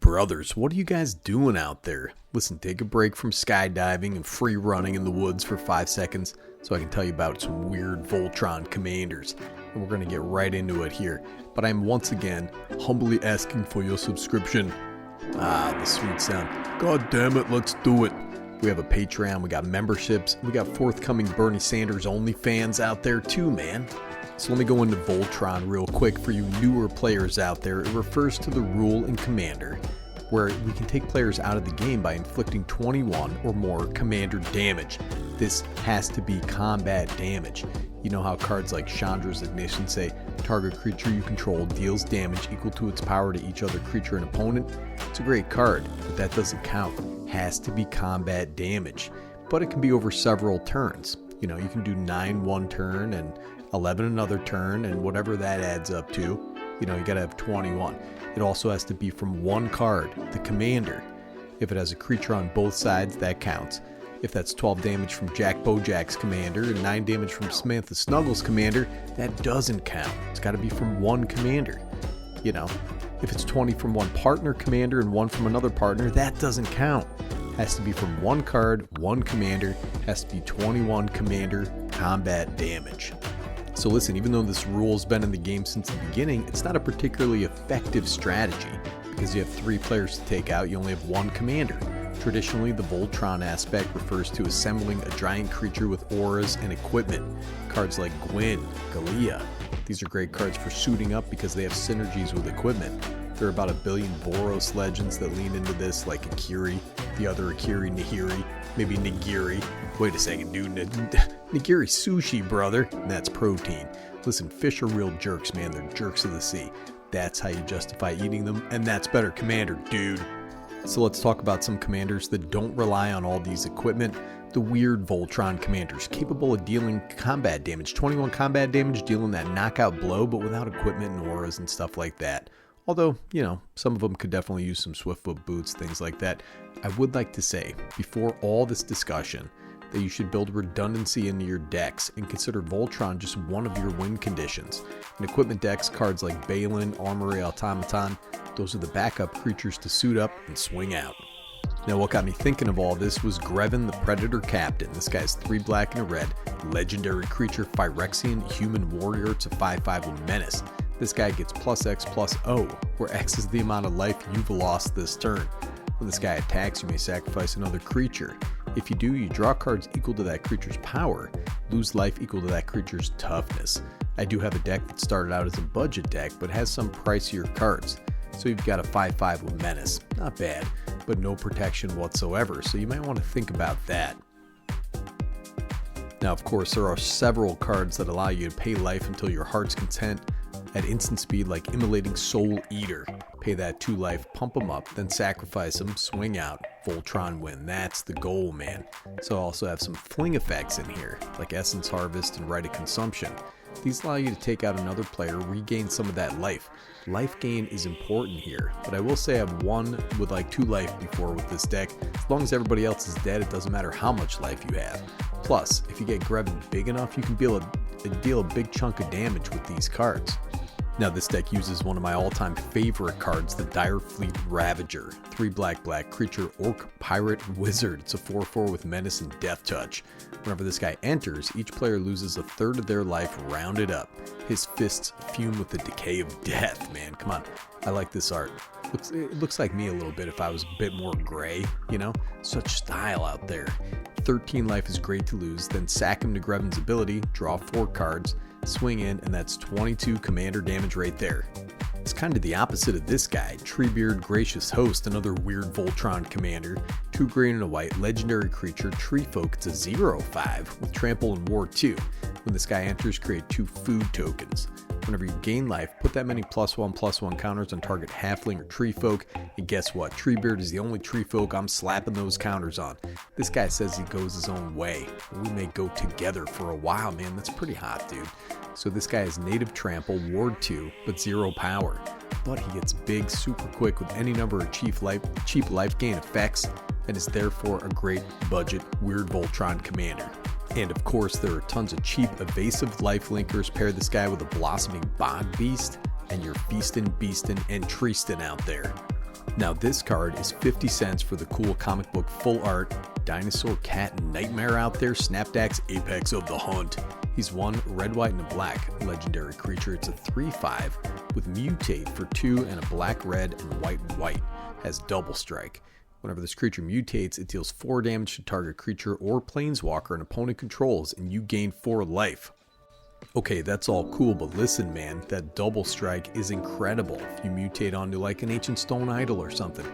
brothers, what are you guys doing out there? Listen, take a break from skydiving and free running in the woods for 5 seconds so I can tell you about some weird Voltron commanders. And we're going to get right into it here. But I'm once again humbly asking for your subscription. Ah, the sweet sound. God damn it, let's do it. We have a Patreon, we got memberships, we got forthcoming Bernie Sanders OnlyFans out there too, man. So let me go into Voltron real quick for you newer players out there. It refers to the rule in Commander where we can take players out of the game by inflicting 21 or more Commander damage. This has to be combat damage. You know how cards like Chandra's Ignition say, target creature you control deals damage equal to its power to each other creature and opponent? It's a great card, but that doesn't count. Has to be combat damage. But it can be over several turns. You know, you can do 9 one turn and 11 another turn, and whatever that adds up to, you know, you gotta have 21. It also has to be from one card, the commander. If it has a creature on both sides, that counts. If that's 12 damage from Jack Bojack's commander and 9 damage from Samantha Snuggles' commander, that doesn't count. It's gotta be from one commander. You know, if it's 20 from one partner commander and 1 from another partner, that doesn't count. Has to be from one card, one commander, has to be 21 commander combat damage. So listen, even though this rule's been in the game since the beginning, it's not a particularly effective strategy. Because you have 3 players to take out, you only have 1 commander. Traditionally, the Voltron aspect refers to assembling a giant creature with auras and equipment. Cards like Gwyn, Laelia. These are great cards for suiting up because they have synergies with equipment. There are about 1 billion Boros legends that lean into this, like Akiri, the other Akiri, Nahiri, maybe Nigiri. Wait a second, dude. Nigiri sushi, brother. That's protein. Listen, fish are real jerks, man. They're jerks of the sea. That's how you justify eating them, and that's better commander, dude. So let's talk about some commanders that don't rely on all these equipment. The weird Voltron commanders, capable of dealing combat damage. 21 combat damage, dealing that knockout blow, but without equipment and auras and stuff like that. Although, you know, some of them could definitely use some Swiftfoot boots, things like that. I would like to say, before all this discussion, that you should build redundancy into your decks and consider Voltron just one of your win conditions. In equipment decks, cards like Balin, Armory Automaton, those are the backup creatures to suit up and swing out. Now what got me thinking of all this was Greven, the Predator Captain. This guy's 3 black and a red, legendary creature, Phyrexian human warrior. It's a 5/5 with menace. This guy gets +X/+O, where X is the amount of life you've lost this turn. When this guy attacks, you may sacrifice another creature. If you do, you draw cards equal to that creature's power, lose life equal to that creature's toughness. I do have a deck that started out as a budget deck, but has some pricier cards. So you've got a 5/5 with menace. Not bad, but no protection whatsoever, so you might want to think about that. Now, of course, there are several cards that allow you to pay life until your heart's content at instant speed, like Immolating Soul Eater. Pay that 2 life, pump them up, then sacrifice them, swing out, Voltron win. That's the goal, man. So I also have some fling effects in here, like Essence Harvest and Rite of Consumption. These allow you to take out another player, regain some of that life. Life gain is important here, but I will say I've won with like 2 life before with this deck. As long as everybody else is dead, it doesn't matter how much life you have. Plus, if you get Greven big enough, you can deal a big chunk of damage with these cards. Now this deck uses one of my all-time favorite cards, the Direfleet Ravager. 3 black creature, orc, pirate, wizard. It's a 4/4 with menace and death touch. Whenever this guy enters, each player loses 1/3 of their life rounded up. His fists fume with the decay of death, man. Come on, I like this art. It looks like me a little bit if I was a bit more gray, you know? Such style out there. 13 life is great to lose, then sack him to Greven's ability, draw 4 cards, swing in, and that's 22 commander damage right there. It's kind of the opposite of this guy, Treebeard, Gracious Host, another weird Voltron commander. 2 green and a white, legendary creature, Treefolk. It's a 0/5 with trample and war 2. When this guy enters, create 2 food tokens. Whenever you gain life, put that many +1/+1 counters on target halfling or treefolk, and guess what? Treebeard is the only treefolk I'm slapping those counters on. This guy says he goes his own way. We may go together for a while, man. That's pretty hot, dude. So this guy has native trample, ward 2, but 0 power. But he gets big super quick with any number of cheap life gain effects, and is therefore a great budget weird Voltron commander. And of course, there are tons of cheap evasive life linkers. Pair this guy with a blossoming bog beast, and you're feastin', beastin', and treastin' out there. Now this card is 50 cents for the cool comic book full art dinosaur cat nightmare out there, Snapdax Apex of the Hunt. He's 1 red, white, and a black legendary creature. It's a 3/5 with mutate for 2 and a black, red, and white. Has double strike. Whenever this creature mutates, it deals 4 damage to target creature or planeswalker an opponent controls, and you gain 4 life. Okay, that's all cool, but listen man, that double strike is incredible if you mutate onto like an ancient stone idol or something.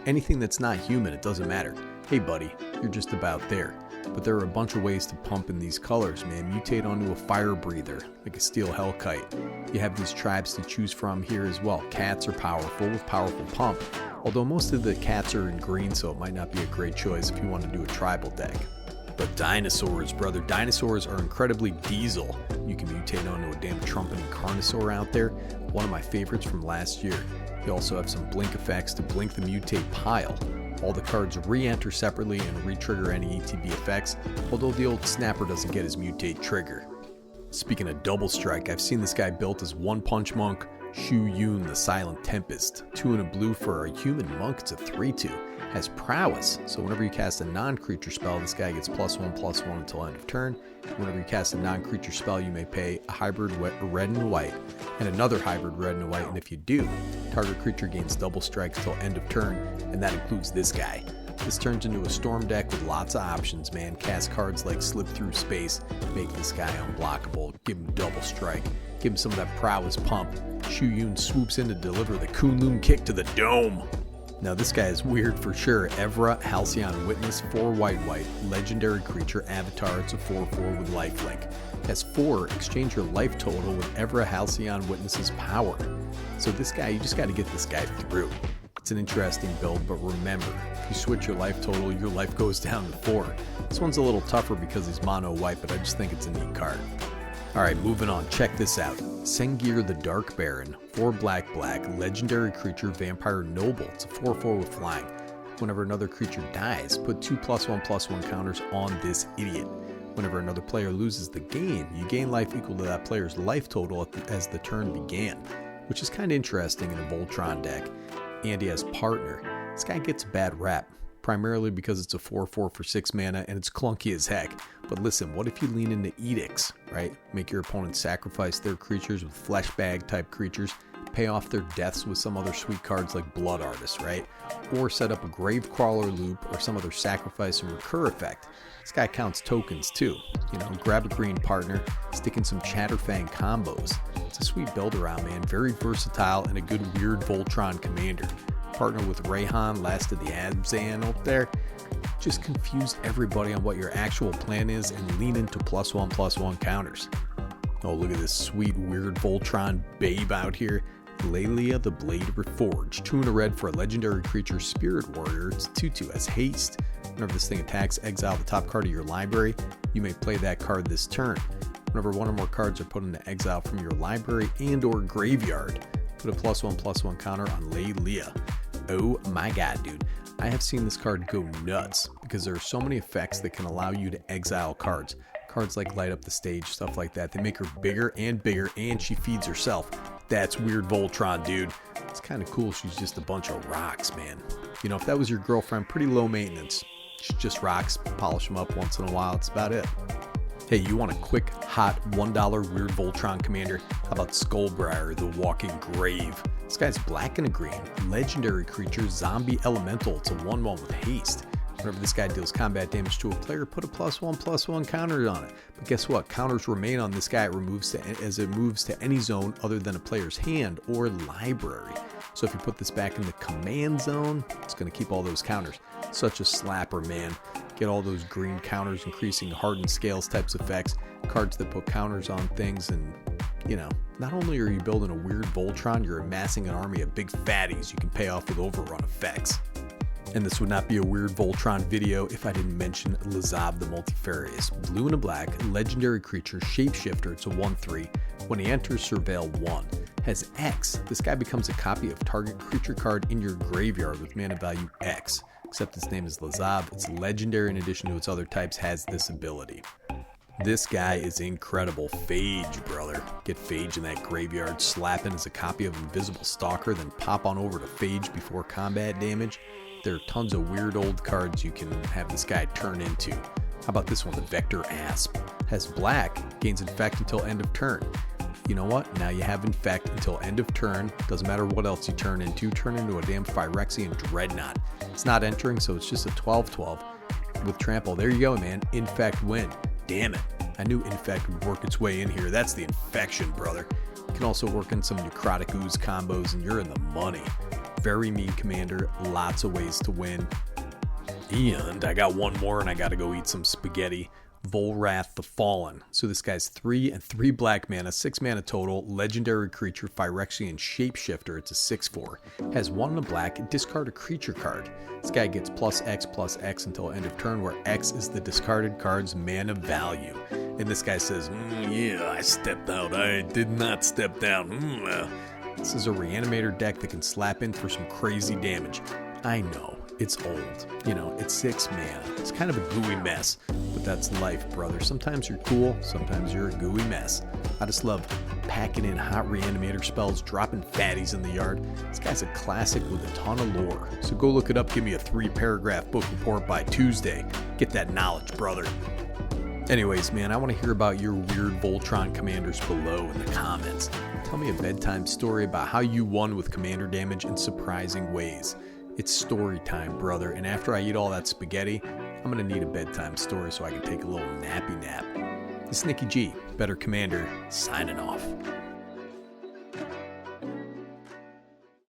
Anything that's not human, it doesn't matter. Hey buddy, you're just about there. But there are a bunch of ways to pump in these colors, man. Mutate onto a fire breather, like a steel hellkite. You have these tribes to choose from here as well. Cats are powerful with powerful pump, although most of the cats are in green, so it might not be a great choice if you want to do a tribal deck. But dinosaurs, brother, dinosaurs are incredibly diesel. You can mutate onto a damn trumpeting carnosaur out there, one of my favorites from last year. You also have some blink effects to blink the mutate pile. All the cards re-enter separately and re-trigger any ETB effects, although the old snapper doesn't get his mutate trigger. Speaking of double strike, I've seen this guy built as 1-punch monk, Shu Yun the Silent Tempest. 2 and a blue for a human monk, it's a 3/2. Has prowess, so whenever you cast a non-creature spell, this guy gets +1/+1 until end of turn. Whenever you cast a non-creature spell, you may pay a hybrid red and white, and another hybrid red and white, and if you do, target creature gains double strike until end of turn, and that includes this guy. This turns into a storm deck with lots of options, man. Cast cards like Slip Through Space, make this guy unblockable, give him double strike, give him some of that prowess pump. Shu Yun swoops in to deliver the Kunlun kick to the dome. Now this guy is weird for sure. Evra, Halcyon Witness, 4 white, legendary creature, avatar, it's a 4/4 with lifelink. Has 4, exchange your life total with Evra, Halcyon Witness's power. So this guy, you just got to get this guy through. It's an interesting build, but remember, if you switch your life total, your life goes down to 4. This one's a little tougher because he's mono white, but I just think it's a neat card. Alright, moving on, check this out. Sengir the Dark Baron, 4 black, legendary creature, vampire noble. It's a 4/4 with flying. Whenever another creature dies, put 2 +1/+1 counters on this idiot. Whenever another player loses the game, you gain life equal to that player's life total as the turn began, which is kind of interesting in a Voltron deck. And he has partner. This guy gets a bad rap, primarily because it's a 4/4 for 6 mana and it's clunky as heck. But listen, what if you lean into edicts, right? Make your opponent sacrifice their creatures with flesh bag type creatures, pay off their deaths with some other sweet cards like Blood Artist, right? Or set up a Grave Crawler loop or some other sacrifice and recur effect. This guy counts tokens too. You know, grab a green partner, stick in some Chatterfang combos. It's a sweet build around, man. Very versatile and a good weird Voltron commander. Partner with Rayhan, Last of the Abzan up there. Just confuse everybody on what your actual plan is and lean into +1/+1 counters. Oh, look at this sweet weird Voltron babe out here. Laelia the Blade Reforged. 2 and a red for a legendary creature, Spirit Warrior. It's 2/2, has haste. Whenever this thing attacks, exile the top card of your library. You may play that card this turn. Whenever 1 or more cards are put into exile from your library and or graveyard, put a +1/+1 counter on Laelia. Oh my god, dude. I have seen this card go nuts because there are so many effects that can allow you to exile cards. Cards like Light Up the Stage, stuff like that. They make her bigger, and she feeds herself. That's weird Voltron, dude. It's kind of cool. She's just a bunch of rocks, man. You know, if that was your girlfriend, pretty low maintenance. She's just rocks, polish them up once in a while. That's about it. Hey, you want a quick, hot, $1 weird Voltron commander? How about Skullbriar, the Walking Grave? This guy's black and a green. Legendary creature, zombie elemental. It's a 1/1 with haste. Whenever this guy deals combat damage to a player, put a +1/+1 counter on it. But guess what? Counters remain on this guy as it moves to any zone other than a player's hand or library. So if you put this back in the command zone, it's going to keep all those counters. Such a slapper, man. Get all those green counters, increasing hardened scales types effects, cards that put counters on things, and you know, not only are you building a weird Voltron, you're amassing an army of big fatties you can pay off with overrun effects. And this would not be a weird Voltron video if I didn't mention Lazav the Multifarious. Blue and a black, legendary creature, shapeshifter, it's a 1/3. When he enters, surveil 1. Has X. This guy becomes a copy of target creature card in your graveyard with mana value X. Except its name is Lazav, it's legendary in addition to its other types, has this ability. This guy is incredible. Phage, brother. Get Phage in that graveyard, slap in as a copy of Invisible Stalker, then pop on over to Phage before combat damage. There are tons of weird old cards you can have this guy turn into. How about this one, the Vector Asp? Has black, gains Infect until end of turn. You know what? Now you have Infect until end of turn. Doesn't matter what else you turn into a damn Phyrexian Dreadnought. It's not entering, so it's just a 12/12 with Trample. There you go, man. Infect win. Damn it. I knew Infect would work its way in here. That's the infection, brother. You can also work in some Necrotic Ooze combos, and you're in the money. Very mean commander. Lots of ways to win. And I got one more, and I got to go eat some spaghetti. Volrath the Fallen. So this guy's 3 and 3 black mana, 6 mana total, legendary creature, Phyrexian Shapeshifter. It's a 6/4. Has 1 in a black, discard a creature card. This guy gets +X/+X until end of turn, where X is the discarded card's mana value. And this guy says, yeah, I stepped out. I did not step down. This is a Reanimator deck that can slap in for some crazy damage. I know. It's old. You know, it's 6 mana. It's kind of a gooey mess, but that's life, brother. Sometimes you're cool, sometimes you're a gooey mess. I just love packing in hot Reanimator spells, dropping fatties in the yard. This guy's a classic with a ton of lore. So go look it up, give me a 3-paragraph book report by Tuesday. Get that knowledge, brother. Anyways, man, I want to hear about your weird Voltron commanders below in the comments. Tell me a bedtime story about how you won with commander damage in surprising ways. It's story time, brother, and after I eat all that spaghetti, I'm going to need a bedtime story so I can take a little nappy nap. This is Nicky G, Better Commander, signing off.